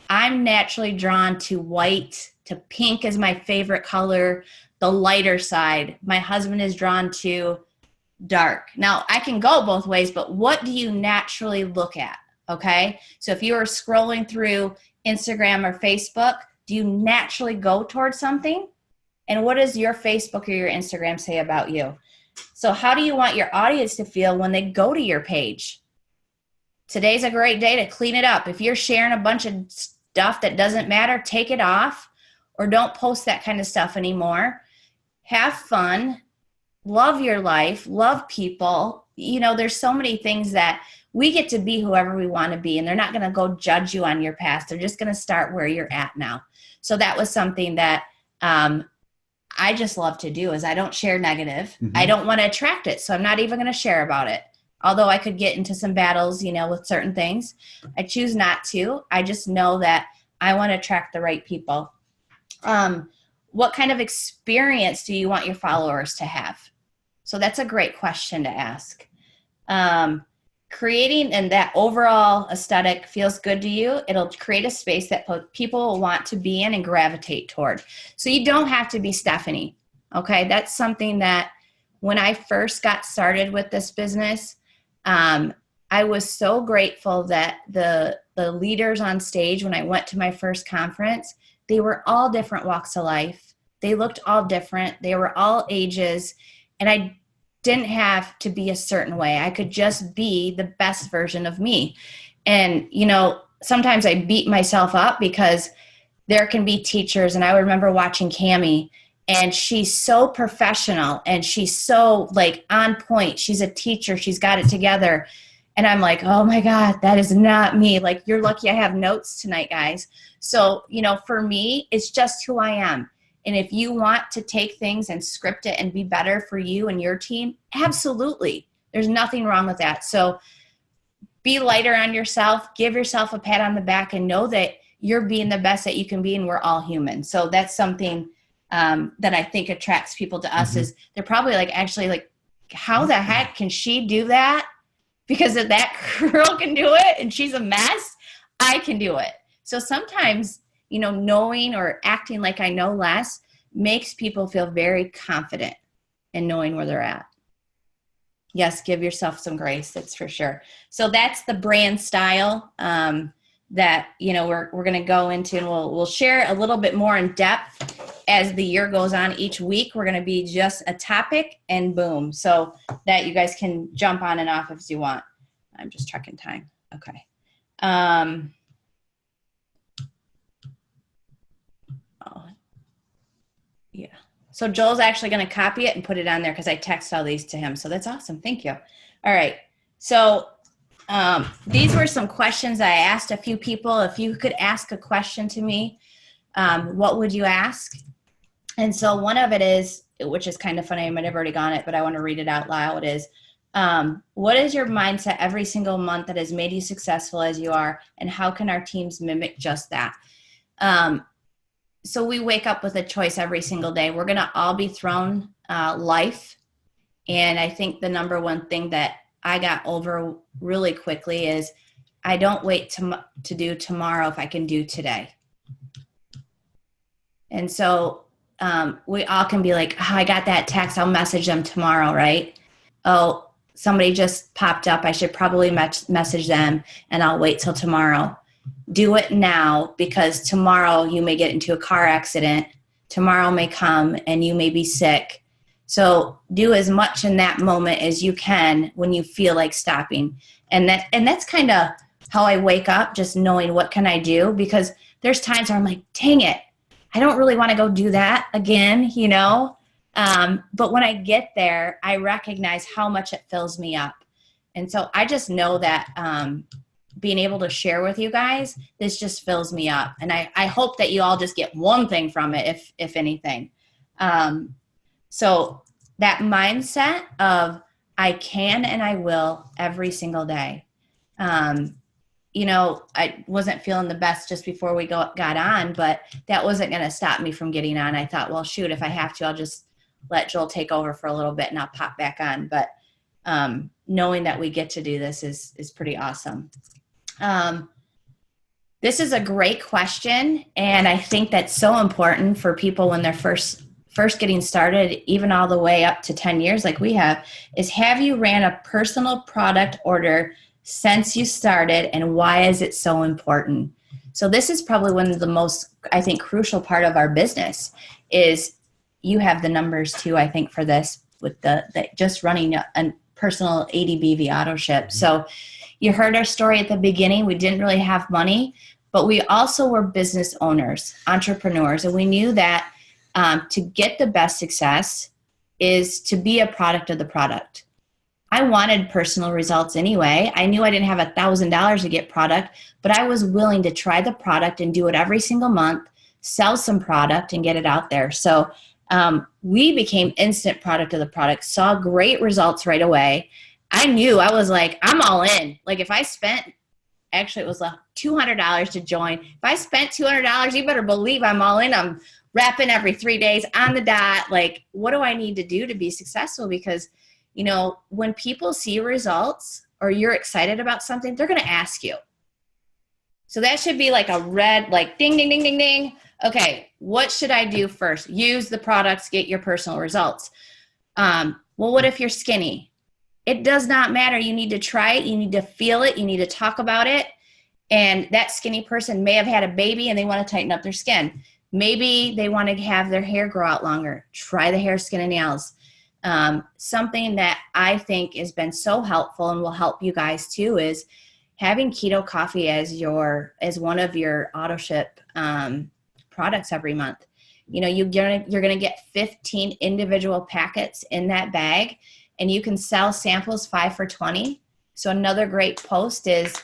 I'm naturally drawn to white, to pink is my favorite color, the lighter side. My husband is drawn to dark. Now, I can go both ways, but what do you naturally look at? Okay? So if you are scrolling through Instagram or Facebook, do you naturally go towards something? And what does your Facebook or your Instagram say about you? So how do you want your audience to feel when they go to your page? Today's a great day to clean it up. If you're sharing a bunch of stuff that doesn't matter, take it off, or don't post that kind of stuff anymore. Have fun, love your life, love people. There's so many things that we get to be whoever we want to be, and they're not going to go judge you on your past. They're just going to start where you're at now. So that was something that I just love to do, is I don't share negative. Mm-hmm. I don't want to attract it. So I'm not even going to share about it. Although I could get into some battles, with certain things, I choose not to. I just know that I want to attract the right people. What kind of experience do you want your followers to have? So that's a great question to ask. Creating and that overall aesthetic feels good to you. It'll create a space that people will want to be in and gravitate toward. So you don't have to be Stefani. Okay. That's something that when I first got started with this business, I was so grateful that the leaders on stage, when I went to my first conference, they were all different walks of life. They looked all different. They were all ages. And I didn't have to be a certain way. I could just be the best version of me. And, sometimes I beat myself up because there can be teachers. And I remember watching Cammie, and she's so professional and she's so on point. She's a teacher. She's got it together. And I'm like, oh my God, that is not me. You're lucky I have notes tonight, guys. So, for me, it's just who I am. And if you want to take things and script it and be better for you and your team, absolutely. There's nothing wrong with that. So be lighter on yourself, give yourself a pat on the back, and know that you're being the best that you can be, and we're all human. So that's something that I think attracts people to us. Mm-hmm. Is they're probably actually how the heck can she do that? Because if that girl can do it and she's a mess, I can do it. So sometimes, knowing or acting like I know less makes people feel very confident in knowing where they're at. Yes, give yourself some grace, that's for sure. So that's the brand style that, we're going to go into, and we'll share a little bit more in depth as the year goes on. Each week, we're going to be just a topic and boom, so that you guys can jump on and off if you want. I'm just checking time. Okay. Yeah. So Joel's actually going to copy it and put it on there because I text all these to him. So that's awesome. Thank you. All right. So these were some questions I asked a few people. If you could ask a question to me, what would you ask? And so one of it is, which is kind of funny, I might have already gone it, but I want to read it out loud, is what is your mindset every single month that has made you successful as you are, and how can our teams mimic just that? So we wake up with a choice every single day. We're going to all be thrown life. And I think the number one thing that I got over really quickly is I don't wait to do tomorrow if I can do today. And so we all can be like, oh, I got that text, I'll message them tomorrow, right? Oh, somebody just popped up, I should probably message them, and I'll wait till tomorrow. Do it now, because tomorrow you may get into a car accident. Tomorrow may come and you may be sick. So do as much in that moment as you can when you feel like stopping. And that's kind of how I wake up, just knowing what can I do, because there's times where I'm like, dang it, I don't really want to go do that again, but when I get there, I recognize how much it fills me up. And so I just know that being able to share with you guys, this just fills me up. And I hope that you all just get one thing from it, if anything. So that mindset of I can and I will every single day. I wasn't feeling the best just before we got on, but that wasn't going to stop me from getting on. I thought, well, shoot, if I have to, I'll just let Joel take over for a little bit and I'll pop back on. But knowing that we get to do this is pretty awesome. This is a great question, and I think that's so important for people when they're first getting started, even all the way up to 10 years like we have you ran a personal product order since you started, and why is it so important? So this is probably one of the most, I think, crucial part of our business is you have the numbers too, I think, for this with the just running a personal ADBV auto ship. So you heard our story at the beginning. We didn't really have money. but we also were business owners, entrepreneurs, and we knew that to get the best success is to be a product of the product. I wanted personal results anyway. I knew I didn't have $1,000 to get product, but I was willing to try the product and do it every single month, sell some product and get it out there. So we became instant product of the product, saw great results right away. I knew, I was like, I'm all in. Like if I spent, actually it was like $200 to join. If I spent $200, you better believe I'm all in. I'm wrapping every 3 days on the dot. Like, what do I need to do to be successful? Because you know, when people see results or you're excited about something, they're going to ask you. So that should be like a red, like ding, ding, ding, ding, ding. Okay, what should I do first? Use the products, get your personal results. Well, what if you're skinny? It does not matter. You need to try it. You need to feel it. You need to talk about it. And that skinny person may have had a baby and they want to tighten up their skin. Maybe they want to have their hair grow out longer. Try the hair, skin, and nails. Something that I think has been so helpful and will help you guys too is having Keto Coffee as one of your auto ship products every month. You know, you're gonna get 15 individual packets in that bag, and you can sell samples 5 for $20. So another great post is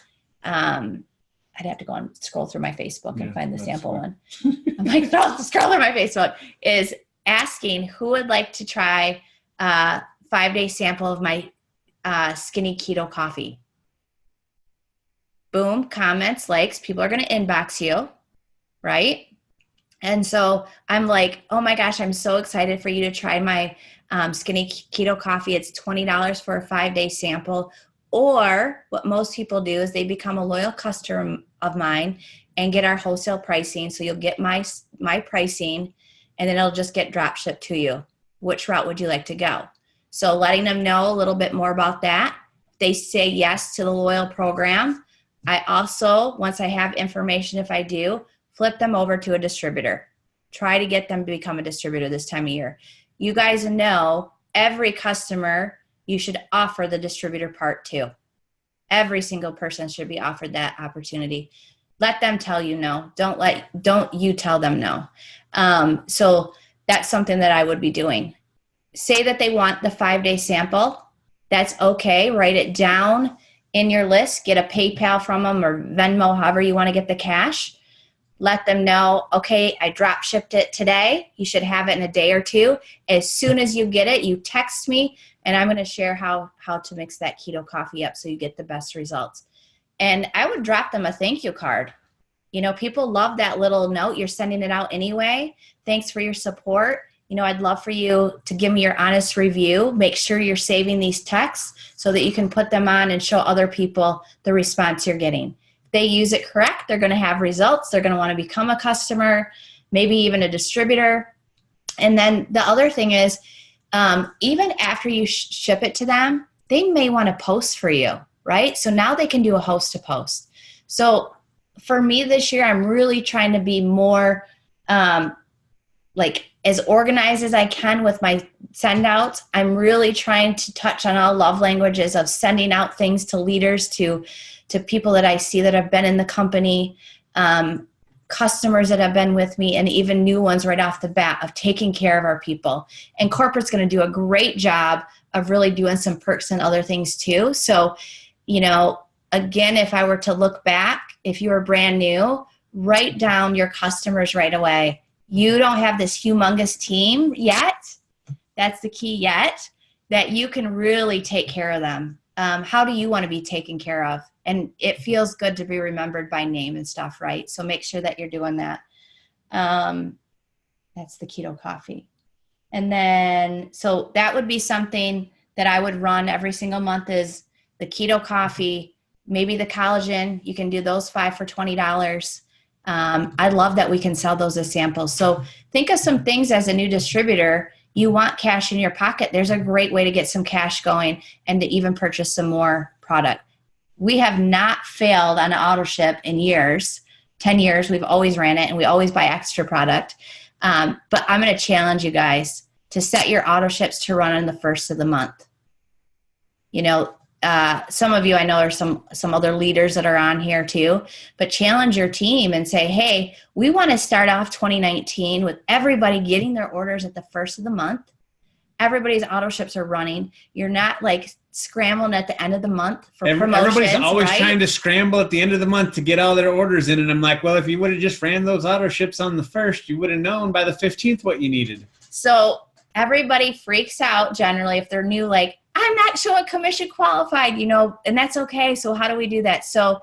I'd have to go and scroll through my Facebook and find the sample one. I'm like, scroll through my Facebook, is asking who would like to try 5-day sample of my skinny keto coffee. Boom, comments, likes, people are going to inbox you, right? And so I'm like, oh my gosh, I'm so excited for you to try my skinny keto coffee. It's $20 for a 5-day sample. Or what most people do is they become a loyal customer of mine and get our wholesale pricing. So you'll get my pricing and then it'll just get drop shipped to you. Which route would you like to go? So letting them know a little bit more about that. They say yes to the loyal program. I also, once I have information, if I do, flip them over to a distributor. Try to get them to become a distributor this time of year. You guys know every customer you should offer the distributor part to. Every single person should be offered that opportunity. Let them tell you no. Don't you tell them no. So that's something that I would be doing. Say that they want the 5-day sample. That's okay. Write it down in your list. Get a PayPal from them or Venmo, however you want to get the cash. Let them know, okay, I drop shipped it today. You should have it in a day or two. As soon as you get it, you text me, and I'm going to share how to mix that keto coffee up so you get the best results. And I would drop them a thank you card. You know, people love that little note. You're sending it out anyway. Thanks for your support. You know, I'd love for you to give me your honest review. Make sure you're saving these texts so that you can put them on and show other people the response you're getting. If they use it correct, they're going to have results. They're going to want to become a customer, maybe even a distributor. And then the other thing is, even after you ship it to them, they may want to post for you, right? So now they can do a host to post. So for me this year, I'm really trying to be more like as organized as I can with my send outs. I'm really trying to touch on all love languages of sending out things to leaders, to people that I see that have been in the company, customers that have been with me, and even new ones right off the bat, of taking care of our people. And corporate's going to do a great job of really doing some perks and other things too. So, you know, again, if I were to look back, if you were brand new, write down your customers right away. You don't have this humongous team yet. That's the key yet, that you can really take care of them. How do you want to be taken care of? And it feels good to be remembered by name and stuff, right? So make sure that you're doing that. That's the keto coffee. And then, so that would be something that I would run every single month, is the keto coffee, maybe the collagen. You can do those 5 for $20. I love that we can sell those as samples. So think of some things as a new distributor. You want cash in your pocket. There's a great way to get some cash going and to even purchase some more product. We have not failed on an auto ship in years, 10 years. We've always ran it and we always buy extra product. But I'm going to challenge you guys to set your auto ships to run on the first of the month. You know, some of you I know are some other leaders that are on here too, but challenge your team and say, hey, we want to start off 2019 with everybody getting their orders at the first of the month. Everybody's auto ships are running. You're not like scrambling at the end of the month for promotions. Everybody's always right? trying to scramble at the end of the month to get all their orders in. And I'm like, well, if you would have just ran those auto ships on the 1st, you would have known by the 15th what you needed. So everybody freaks out generally if they're new, like, I'm not showing commission qualified, you know, and that's okay. So how do we do that? So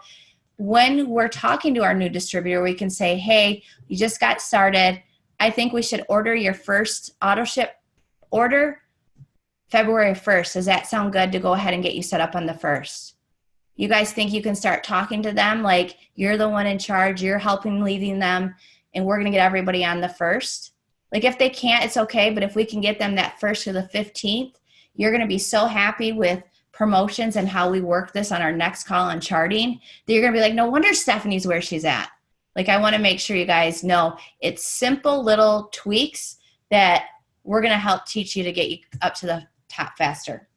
when we're talking to our new distributor, we can say, hey, you just got started. I think we should order your first auto ship order February 1st. Does that sound good to go ahead and get you set up on the 1st? You guys think you can start talking to them like you're the one in charge, you're helping leading them, and we're going to get everybody on the 1st? Like if they can't, it's okay. But if we can get them that 1st to the 15th, you're going to be so happy with promotions and how we work this on our next call on charting that you're going to be like, no wonder Stephanie's where she's at. Like, I want to make sure you guys know it's simple little tweaks that we're going to help teach you to get you up to the top faster.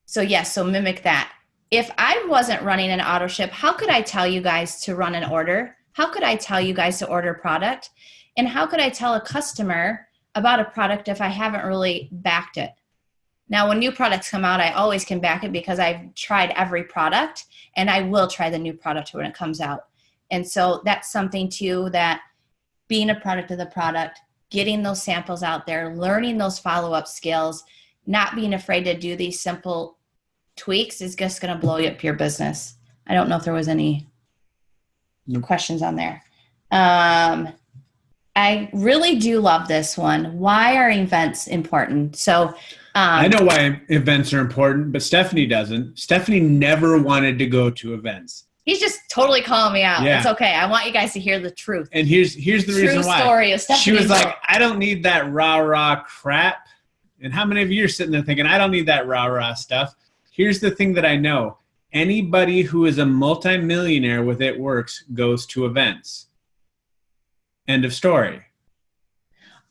So mimic that. If I wasn't running an auto ship, how could I tell you guys to run an order? How could I tell you guys to order product? And how could I tell a customer about a product if I haven't really backed it? Now, when new products come out, I always can back it because I've tried every product, and I will try the new product when it comes out. And so that's something too, that being a product of the product, getting those samples out there, learning those follow-up skills, not being afraid to do these simple tweaks is just going to blow up your business. I don't know if there was any questions on there. I really do love this one. Why are events important? So I know why events are important, but Stephanie doesn't. Stephanie never wanted to go to events. He's just totally calling me out. Yeah. It's okay. I want you guys to hear the truth. And here's the reason why. True story of Stephanie. She was like, I don't need that rah-rah crap. And how many of you are sitting there thinking, I don't need that rah-rah stuff? Here's the thing that I know. Anybody who is a multimillionaire with It Works goes to events. End of story.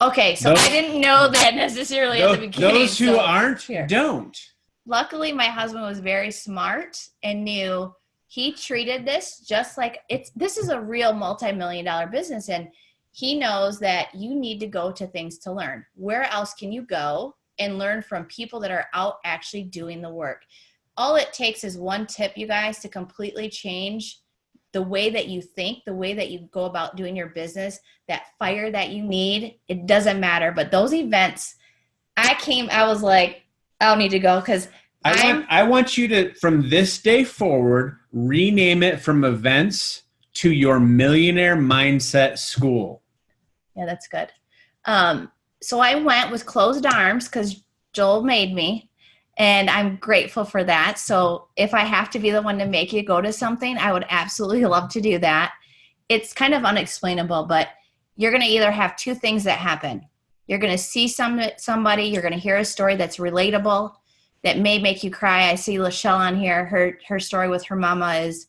Okay, so I didn't know that necessarily at the beginning. Those who aren't, don't. Luckily, my husband was very smart and knew he treated this just like this is a real multi-million-dollar business, and he knows that you need to go to things to learn. Where else can you go and learn from people that are out actually doing the work? All it takes is one tip, you guys, to completely change the way that you think, the way that you go about doing your business, that fire that you need. It doesn't matter. But those events, I was like, I don't need to go because I want you to, from this day forward, rename it from events to your Millionaire Mindset School. Yeah, that's good. So I went with closed arms because Joel made me. And I'm grateful for that. So if I have to be the one to make you go to something, I would absolutely love to do that. It's kind of unexplainable, but you're going to either have two things that happen. You're going to see somebody, you're going to hear a story that's relatable, that may make you cry. I see Lachelle on here. Her story with her mama is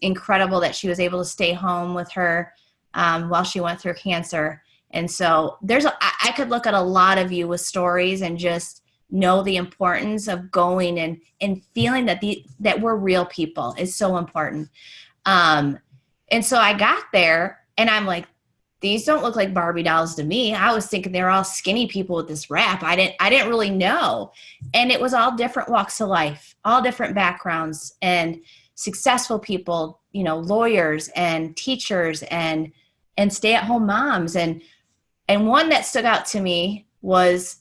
incredible, that she was able to stay home with her while she went through cancer. And so I could look at a lot of you with stories and just know the importance of going and feeling that we're real people is so important. And so I got there and I'm like, these don't look like Barbie dolls to me. I was thinking they're all skinny people with this wrap. I didn't really know. And it was all different walks of life, all different backgrounds, and successful people, you know, lawyers and teachers and stay-at-home moms. And one that stood out to me was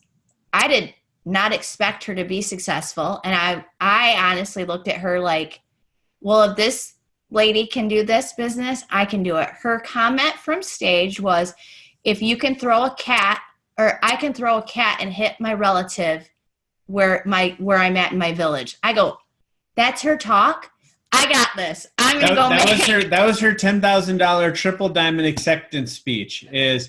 I did not expect her to be successful. And I honestly looked at her like, well, if this lady can do this business, I can do it. Her comment from stage was, if you can throw a cat, or I can throw a cat and hit my relative where I'm at in my village. I go, that's her talk. I got this. I'm going to go make it. That was her $10,000 triple diamond acceptance speech is,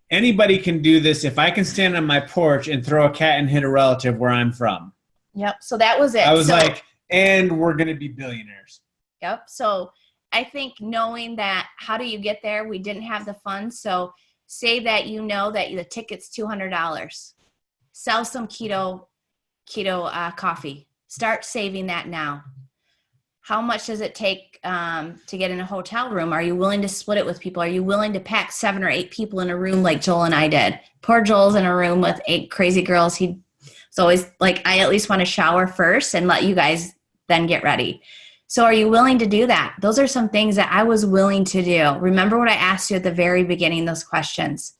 anybody can do this if I can stand on my porch and throw a cat and hit a relative where I'm from. Yep. So that was it. I was like, and we're going to be billionaires. Yep. So I think knowing that, how do you get there? We didn't have the funds. So say that you know that the ticket's $200. Sell some keto Keto Coffee. Start saving that now. How much does it take to get in a hotel room? Are you willing to split it with people? Are you willing to pack 7 or 8 people in a room like Joel and I did? Poor Joel's in a room with 8 crazy girls. He's always like, I at least want to shower first and let you guys then get ready. So are you willing to do that? Those are some things that I was willing to do. Remember what I asked you at the very beginning, those questions.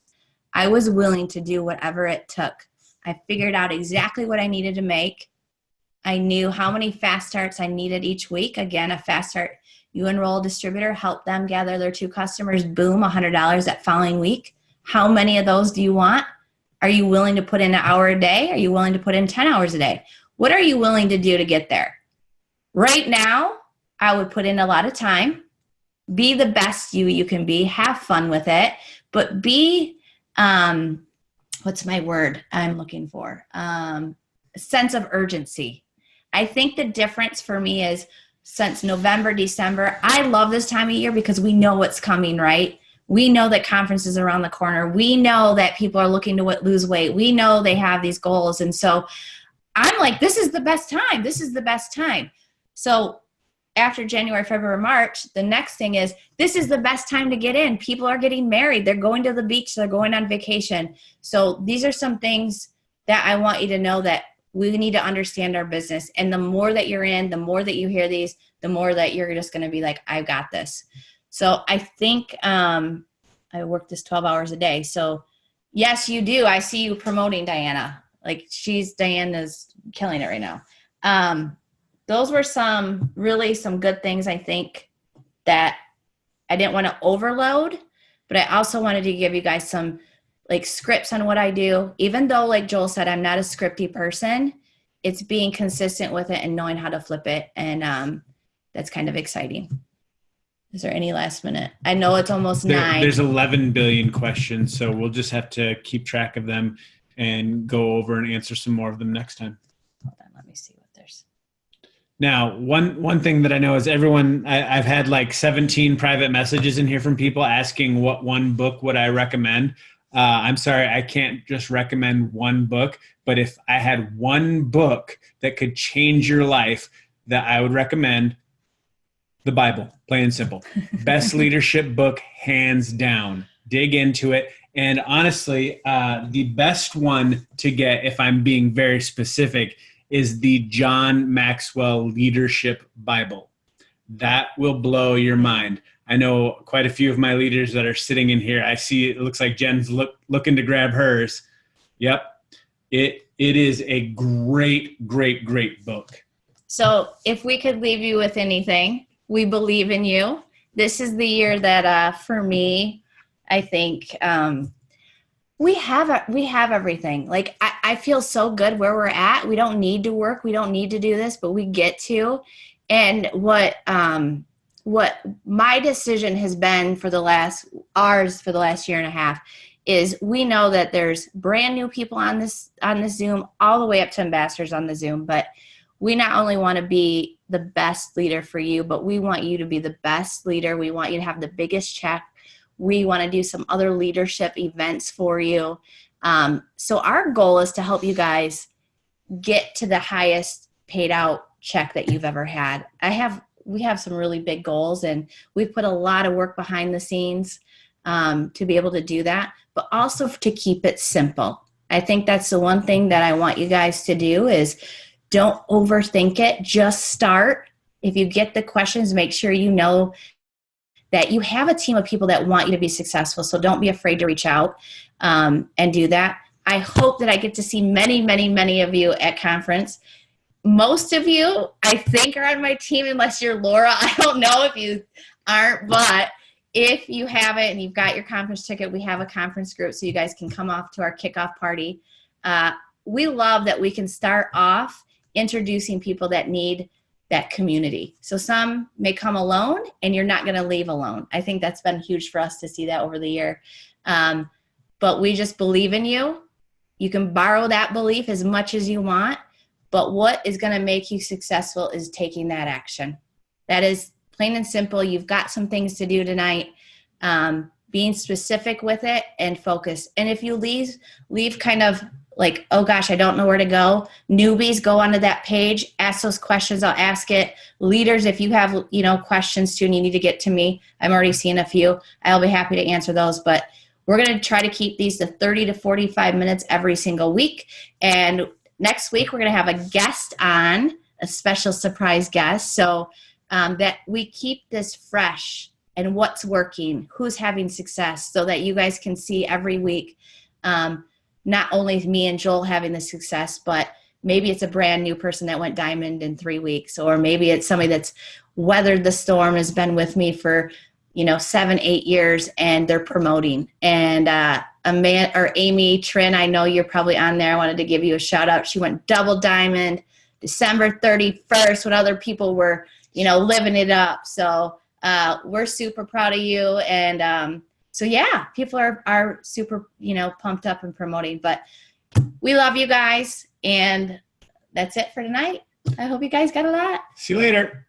I was willing to do whatever it took. I figured out exactly what I needed to make. I knew how many fast starts I needed each week. Again, a fast start, you enroll a distributor, help them gather their 2 customers, boom, $100 that following week. How many of those do you want? Are you willing to put in an hour a day? Are you willing to put in 10 hours a day? What are you willing to do to get there? Right now, I would put in a lot of time. Be the best you can be. Have fun with it. But be, what's my word I'm looking for? A sense of urgency. I think the difference for me is since November, December, I love this time of year because we know what's coming, right? We know that conferences are around the corner. We know that people are looking to lose weight. We know they have these goals. And so I'm like, this is the best time. This is the best time. So after January, February, March, the next thing is this is the best time to get in. People are getting married. They're going to the beach. They're going on vacation. So these are some things that I want you to know that we need to understand our business. And the more that you're in, the more that you hear these, the more that you're just going to be like, I've got this. So I think I work this 12 hours a day. So yes, you do. I see you promoting Diana. Like Diana's killing it right now. Those were some good things I think that I didn't want to overload, but I also wanted to give you guys some like scripts on what I do. Even though, like Joel said, I'm not a scripty person, it's being consistent with it and knowing how to flip it. And that's kind of exciting. Is there any last minute? I know it's almost 9. There's 11 billion questions, so we'll just have to keep track of them and go over and answer some more of them next time. Hold on, let me see what there's. Now, one thing that I know is everyone, I've had like 17 private messages in here from people asking what one book would I recommend. I'm sorry, I can't just recommend one book, but if I had one book that could change your life that I would recommend, the Bible, plain and simple. Best leadership book, hands down. Dig into it. And honestly, the best one to get, if I'm being very specific, is the John Maxwell Leadership Bible. That will blow your mind. I know quite a few of my leaders that are sitting in here. I see it looks like Jen's looking to grab hers. Yep. It is a great, great, great book. So if we could leave you with anything, we believe in you. This is the year that for me, I think we have everything. Like I feel so good where we're at. We don't need to work. We don't need to do this, but we get to. And what my decision has been for the last year and a half is we know that there's brand new people on this Zoom all the way up to ambassadors on the Zoom, but we not only want to be the best leader for you, but we want you to be the best leader. We want you to have the biggest check. We want to do some other leadership events for you. So our goal is to help you guys get to the highest paid out check that you've ever had. We have some really big goals, and we've put a lot of work behind the scenes to be able to do that, but also to keep it simple. I think that's the one thing that I want you guys to do is don't overthink it. Just start. If you get the questions, make sure you know that you have a team of people that want you to be successful. So don't be afraid to reach out and do that. I hope that I get to see many, many, many of you at conference. Most of you, I think, are on my team, unless you're Laura. I don't know if you aren't, but if you have it and you've got your conference ticket, we have a conference group so you guys can come off to our kickoff party. We love that we can start off introducing people that need that community. So some may come alone and you're not going to leave alone. I think that's been huge for us to see that over the year. But we just believe in you. You can borrow that belief as much as you want, but what is going to make you successful is taking that action. That is plain and simple. You've got some things to do tonight. Being specific with it and focus. And if you leave kind of like, oh gosh, I don't know where to go. Newbies, go onto that page, ask those questions. I'll ask it. Leaders, if you have, questions too and you need to get to me, I'm already seeing a few. I'll be happy to answer those. But we're going to try to keep these to 30 to 45 minutes every single week. And next week, we're going to have a guest on, a special surprise guest. So that we keep this fresh and what's working, who's having success, so that you guys can see every week, not only me and Joel having the success, but maybe it's a brand new person that went diamond in 3 weeks, or maybe it's somebody that's weathered the storm, has been with me for 7-8 years, and they're promoting. And Amy Trin, I know you're probably on there. I wanted to give you a shout out. She went double diamond December 31st when other people were, living it up. So we're super proud of you. And so yeah, people are super, pumped up and promoting. But we love you guys, and that's it for tonight. I hope you guys got a lot. See you later.